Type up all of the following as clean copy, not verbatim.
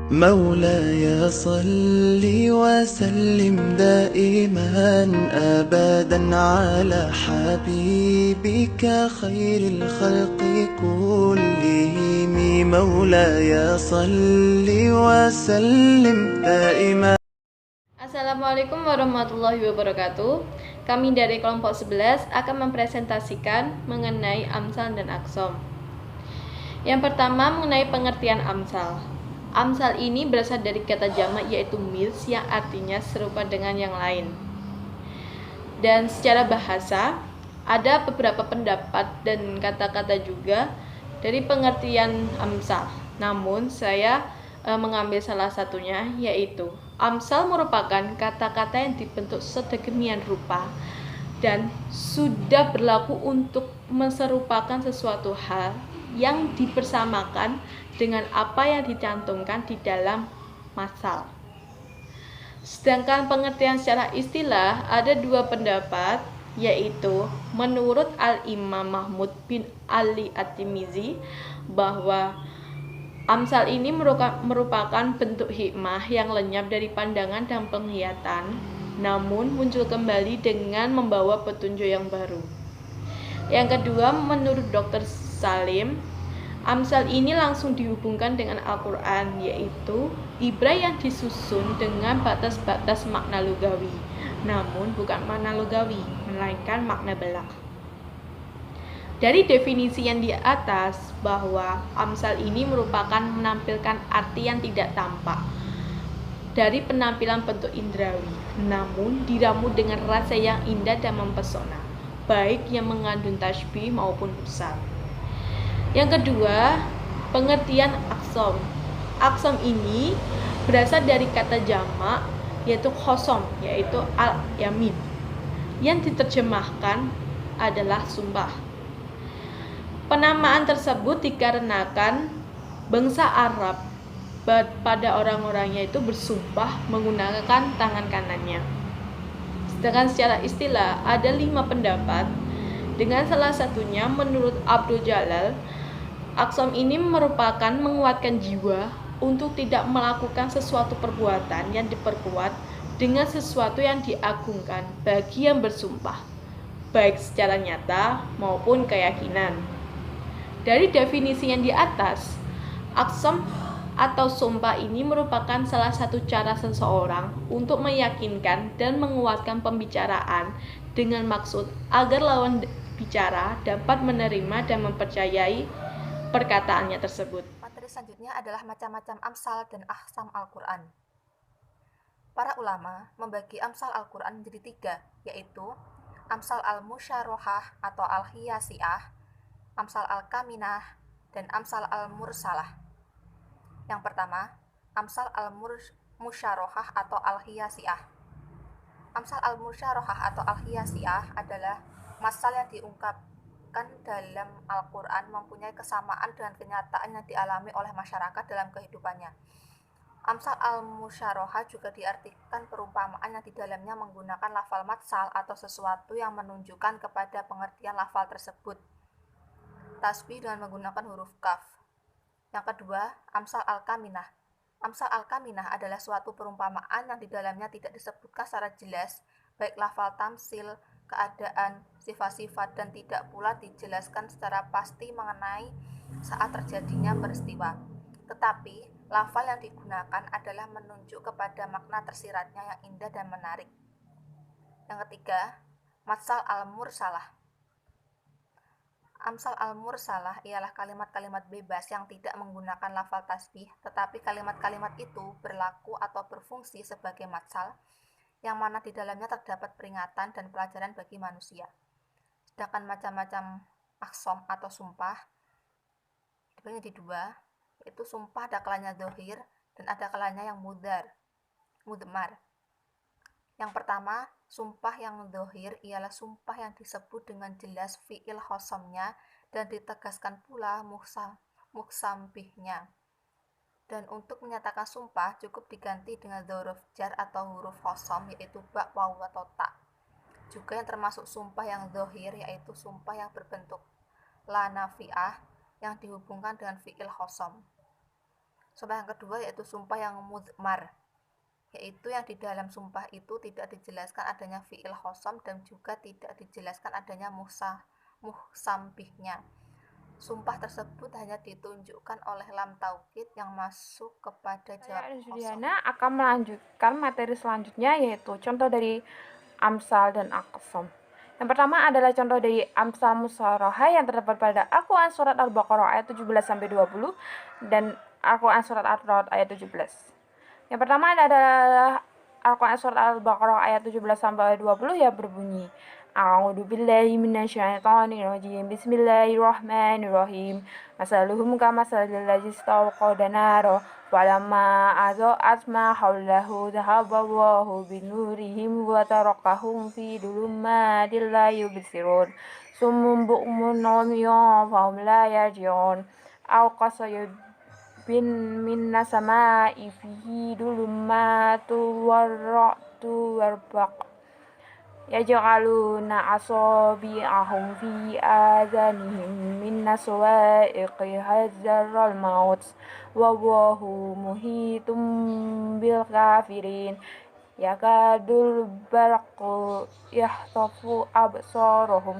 مولاي صل وسلم دائما أبدا على حبيبك خير الخلق كلهم. مولاي صل وسلم دائما. Assalamualaikum warahmatullahi wabarakatuh. Kami dari kelompok 11 akan mempresentasikan mengenai amsal dan aksom. Yang pertama mengenai pengertian amsal. Amsal ini berasal dari kata jamak yaitu mils yang artinya serupa dengan yang lain. Dan secara bahasa ada beberapa pendapat dan kata-kata juga dari pengertian amsal. Namun saya mengambil salah satunya, yaitu amsal merupakan kata-kata yang dibentuk sedemikian rupa dan sudah berlaku untuk menserupakan sesuatu hal yang dipersamakan dengan apa yang dicantumkan di dalam masal. Sedangkan pengertian secara istilah ada dua pendapat, yaitu menurut Al-Imam Mahmud bin Ali At-Tirmizi bahwa amsal ini merupakan bentuk hikmah yang lenyap dari pandangan dan penglihatan, namun muncul kembali dengan membawa petunjuk yang baru. Yang kedua, menurut Dr. Salim, amsal ini langsung dihubungkan dengan Al-Quran, yaitu ibrah yang disusun dengan batas-batas makna lugawi, namun bukan makna lugawi, melainkan makna belak. Dari definisi yang di atas, bahwa amsal ini merupakan menampilkan arti yang tidak tampak dari penampilan bentuk indrawi, namun diramu dengan rasa yang indah dan mempesona, baik yang mengandung tasbih maupun mursal. Yang kedua, pengertian aksom. Aksom ini berasal dari kata jamak yaitu khosom, yaitu al-yamin, yang diterjemahkan adalah sumpah. Penamaan tersebut dikarenakan bangsa Arab pada orang-orangnya itu bersumpah menggunakan tangan kanannya. Sedangkan secara istilah ada 5 pendapat, dengan salah satunya menurut Abdul Jalal, aksom ini merupakan menguatkan jiwa untuk tidak melakukan sesuatu perbuatan yang diperkuat dengan sesuatu yang diagungkan bagi yang bersumpah, baik secara nyata maupun keyakinan. Dari definisi yang di atas, aksom atau sumpah ini merupakan salah satu cara seseorang untuk meyakinkan dan menguatkan pembicaraan dengan maksud agar lawan bicara dapat menerima dan mempercayai perkataannya tersebut. Materi selanjutnya adalah macam-macam amsal dan aksam Al-Quran. Para ulama membagi amsal Al-Quran menjadi 3, yaitu amsal al-musyarohah atau al-hiyasiyah, amsal al-kaminah, dan amsal al-mursalah. Yang pertama, amsal al-musyarohah atau al-hiyasiyah. Amsal al-musyarohah atau al-hiyasiyah adalah masal yang diungkapkan dalam Al-Quran mempunyai kesamaan dengan kenyataan yang dialami oleh masyarakat dalam kehidupannya. Amsal al-musyarohah juga diartikan perumpamaan yang di dalamnya menggunakan lafal matsal atau sesuatu yang menunjukkan kepada pengertian lafal tersebut. Tasbih dengan menggunakan huruf kaf. Yang kedua, amsal al-kaminah. Amsal al-kaminah adalah suatu perumpamaan yang di dalamnya tidak disebutkan secara jelas, baik lafal tamsil, keadaan, sifat-sifat, dan tidak pula dijelaskan secara pasti mengenai saat terjadinya peristiwa. Tetapi, lafal yang digunakan adalah menunjuk kepada makna tersiratnya yang indah dan menarik. Yang ketiga, matsal al-mursalah. Amsal al-mursalah ialah kalimat-kalimat bebas yang tidak menggunakan lafal tasbih, tetapi kalimat-kalimat itu berlaku atau berfungsi sebagai matsal, yang mana di dalamnya terdapat peringatan dan pelajaran bagi manusia. Sedangkan macam-macam aksom atau sumpah dibagi menjadi 2, yaitu sumpah ada kalanya dhohir dan ada kalanya yang mudmar. Yang pertama, sumpah yang dhohir ialah sumpah yang disebut dengan jelas fi'il khosomnya dan ditegaskan pula muksam bihnya. Dan untuk menyatakan sumpah cukup diganti dengan huruf jar atau huruf khosom, yaitu ba, waw, atau ta. Juga yang termasuk sumpah yang dhohir yaitu sumpah yang berbentuk la nafi'ah yang dihubungkan dengan fi'il khosom. Sumpah yang kedua yaitu sumpah yang mudmar, yaitu yang di dalam sumpah itu tidak dijelaskan adanya fi'il khosam dan juga tidak dijelaskan adanya muhsambihnya. Sumpah tersebut hanya ditunjukkan oleh lam taukid yang masuk kepada jawab Saya khosam. Juliana akan melanjutkan materi selanjutnya, yaitu contoh dari amsal dan aqsam. Yang pertama adalah contoh dari amsal musyarohah yang terdapat pada Al-Quran surat Al-Baqarah ayat 17-20 dan Al-Quran surat Ar-Ra'd ayat 17. Yang pertama adalah Al-Quran surat Al-Baqarah ayat 17-20 yang berbunyi, A'udzu billahi minasyaitonir rajim. Bismillahirrahmanirrahim. Masaluhum kamasalil ladzi istawqada nara falamma adza'at ma hawlahu dhahaballahu binurihim wa tarakahum fi dhulumatin la yubsirun. Summun bukmun umyun fahum la yarji'un. Aw qasayibin minas sama'i fihi dhulumatu warra'du warbaq yaj'aluna asabi'ahum fi adhanihim minas sawa'iqi hadzaral maut wallahu muhitum bil kafirin yakadul barqu yahtafu absarahum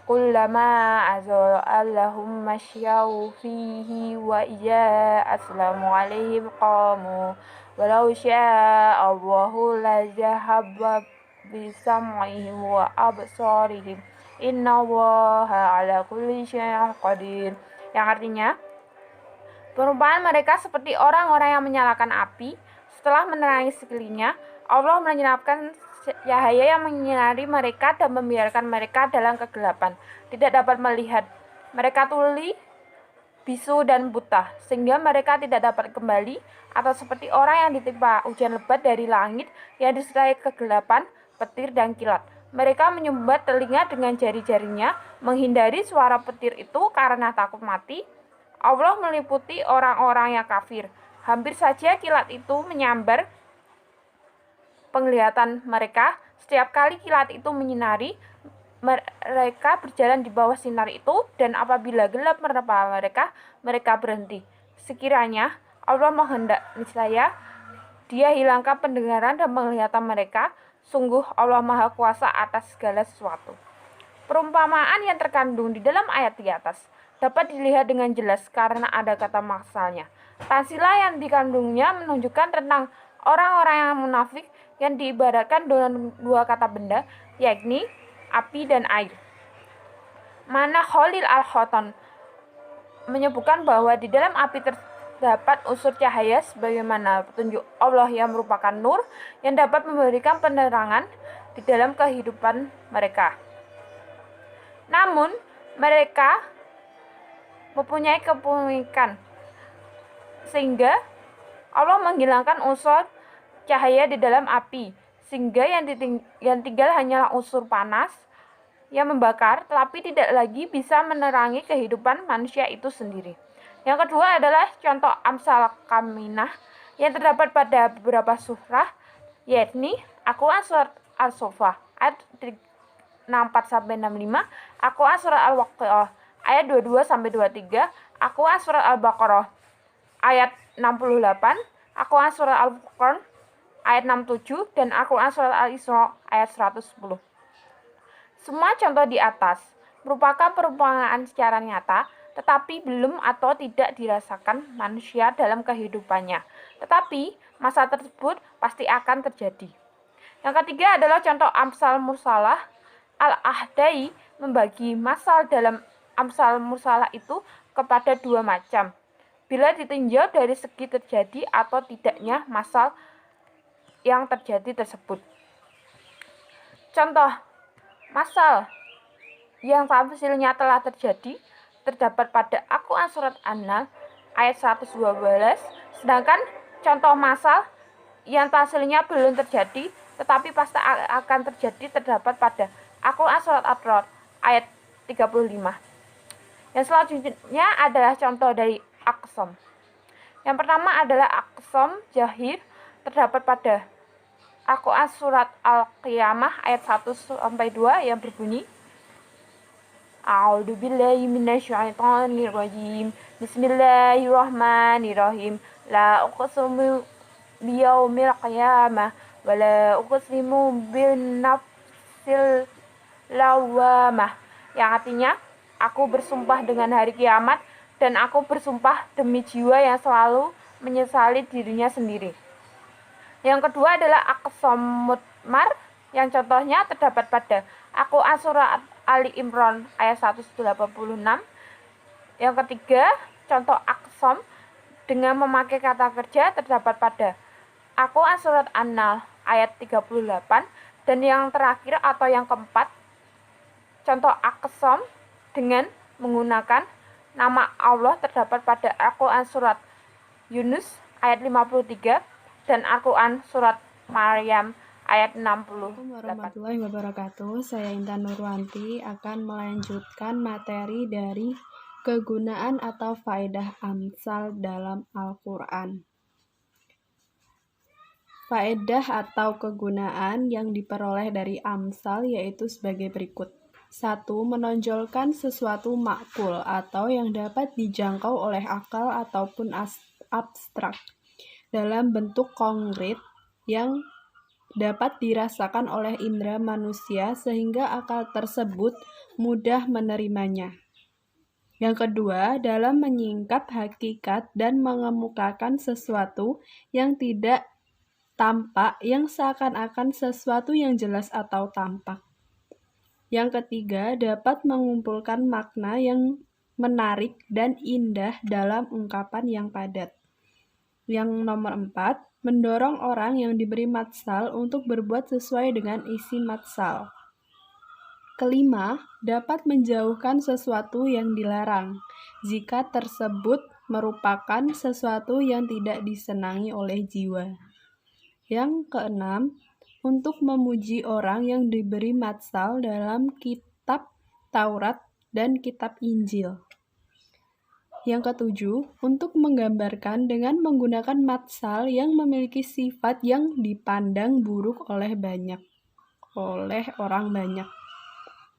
kullama azaa lahum masyaw fihi wa idza aslamu alaihim qamu walau syaa Allahu la zahaba bisam'ihim wa absarihim innallaha ala kulli syai'in qadir. Yang artinya, perumpamaan mereka seperti orang-orang yang menyalakan api setelah menerangi sekelilingnya. Allah menyinarkan cahaya yang menyinari mereka dan membiarkan mereka dalam kegelapan, tidak dapat melihat. Mereka tuli, bisu dan buta, sehingga mereka tidak dapat kembali, atau seperti orang yang ditimpa hujan lebat dari langit yang disertai kegelapan, petir dan kilat. Mereka menyumbat telinga dengan jari-jarinya, menghindari suara petir itu karena takut mati. Allah meliputi orang-orang yang kafir. Hampir saja kilat itu menyambar penglihatan mereka. Setiap kali kilat itu menyinari, mereka berjalan di bawah sinar itu, dan apabila gelap menerpa mereka, mereka berhenti. Sekiranya Allah menghendak, niscaya Dia hilangkan pendengaran dan penglihatan mereka. Sungguh Allah Maha Kuasa atas segala sesuatu. Perumpamaan yang terkandung di dalam ayat di atas dapat dilihat dengan jelas karena ada kata maksalnya. Tansilah yang dikandungnya menunjukkan tentang orang-orang yang munafik yang diibaratkan dengan dua kata benda, yakni api dan air. Mana Khalil Al-Khoton menyebutkan bahwa di dalam api terdapat unsur cahaya sebagaimana petunjuk Allah yang merupakan nur yang dapat memberikan penerangan di dalam kehidupan mereka. Namun, mereka mempunyai kepemilikan sehingga Allah menghilangkan unsur cahaya di dalam api, sehingga yang tinggal hanyalah unsur panas yang membakar, tetapi tidak lagi bisa menerangi kehidupan manusia itu sendiri. Yang kedua adalah contoh amsal kaminah yang terdapat pada beberapa surah, yakni Al-Quran surat Al-Sofah ayat 64-65, Al-Quran surat Al-Waqi'ah ayat 22-23, Al-Quran surat Al-Baqarah ayat 68, Al-Quran surat Al-Furqan ayat 67, dan Al-Quran surat Al-Isra ayat 110. Semua contoh di atas merupakan perumpamaan secara nyata, tetapi belum atau tidak dirasakan manusia dalam kehidupannya. Tetapi masa tersebut pasti akan terjadi. Yang ketiga adalah contoh amsal mursalah. Al-Ahdai membagi masal dalam amsal mursalah itu kepada dua macam, bila ditinjau dari segi terjadi atau tidaknya masal yang terjadi tersebut. Contoh masal yang tamsilnya telah terjadi terdapat pada Al-Quran surat An-Nahl ayat 112, sedangkan contoh masal yang tamsilnya belum terjadi tetapi pasti akan terjadi terdapat pada Al-Quran surat Ar-Ra'd ayat 35. Yang selanjutnya adalah contoh dari aqsam. Yang pertama adalah aqsam zahir terdapat pada Al-Quran surat Al-Qiyamah ayat 1-2 yang berbunyi, A'udzu billahi minasyaitonir rajim. Bismillahirrahmanirrahim. la uqsimu biyaumil qiyamah wa la uqsimu bin nafsil lawamah, yang artinya aku bersumpah dengan hari kiamat dan aku bersumpah demi jiwa yang selalu menyesali dirinya sendiri. Yang kedua adalah aqsam mutmar, yang contohnya terdapat pada Al-Quran surat Ali Imran ayat 186. Yang ketiga, contoh aqsam dengan memakai kata kerja terdapat pada Al-Quran surat An-Nahl ayat 38. Dan yang terakhir atau yang keempat, contoh aqsam dengan menggunakan nama Allah terdapat pada Al-Quran surat Yunus ayat 53 dan Al-Quran surat Maryam ayat 60. Assalamualaikum warahmatullahi wabarakatuh. Saya Intan Nurwanti akan melanjutkan materi dari kegunaan atau faedah amsal dalam Al-Quran. Faedah atau kegunaan yang diperoleh dari amsal yaitu sebagai berikut. 1. Menonjolkan sesuatu makul atau yang dapat dijangkau oleh akal ataupun abstrak dalam bentuk konkret yang dapat dirasakan oleh indera manusia sehingga akal tersebut mudah menerimanya. Yang kedua, dalam menyingkap hakikat dan mengemukakan sesuatu yang tidak tampak yang seakan-akan sesuatu yang jelas atau tampak. Yang ketiga, dapat mengumpulkan makna yang menarik dan indah dalam ungkapan yang padat. Yang nomor 4, mendorong orang yang diberi matsal untuk berbuat sesuai dengan isi matsal. Kelima, dapat menjauhkan sesuatu yang dilarang, jika tersebut merupakan sesuatu yang tidak disenangi oleh jiwa. Yang keenam, untuk memuji orang yang diberi matsal dalam kitab Taurat dan kitab Injil. Yang ketujuh, untuk menggambarkan dengan menggunakan matsal yang memiliki sifat yang dipandang buruk oleh orang banyak.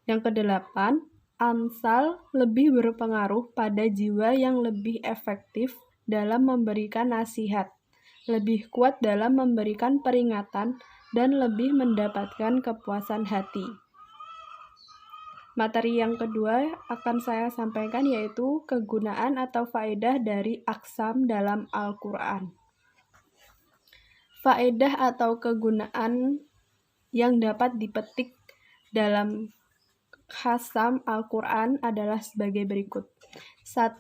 Yang kedelapan, amsal lebih berpengaruh pada jiwa yang lebih efektif dalam memberikan nasihat, lebih kuat dalam memberikan peringatan, dan lebih mendapatkan kepuasan hati. Materi yang kedua akan saya sampaikan yaitu kegunaan atau faedah dari aqsam dalam Al-Quran. Faedah atau kegunaan yang dapat dipetik dalam khasam Al-Quran adalah sebagai berikut. 1.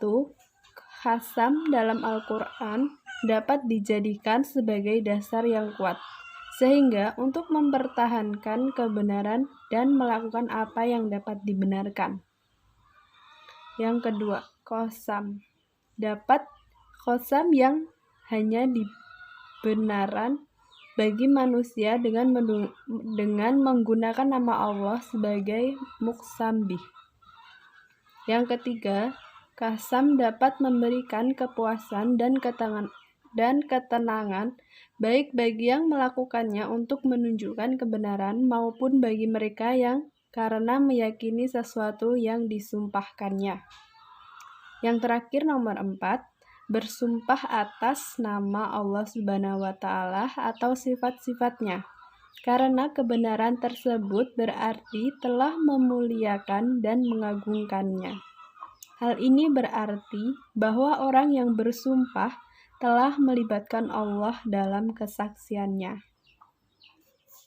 Khasam dalam Al-Quran dapat dijadikan sebagai dasar yang kuat, sehingga untuk mempertahankan kebenaran dan melakukan apa yang dapat dibenarkan. Yang kedua, qasam. Dapat qasam yang hanya dibenaran bagi manusia dengan menggunakan nama Allah sebagai muqsambih. Yang ketiga, qasam dapat memberikan kepuasan dan ketenangan baik bagi yang melakukannya untuk menunjukkan kebenaran maupun bagi mereka yang karena meyakini sesuatu yang disumpahkannya. Yang terakhir nomor 4, bersumpah atas nama Allah Subhanahu wa Ta'ala atau sifat-sifatnya, karena kebenaran tersebut berarti telah memuliakan dan mengagungkannya. Hal ini berarti bahwa orang yang bersumpah telah melibatkan Allah dalam kesaksiannya.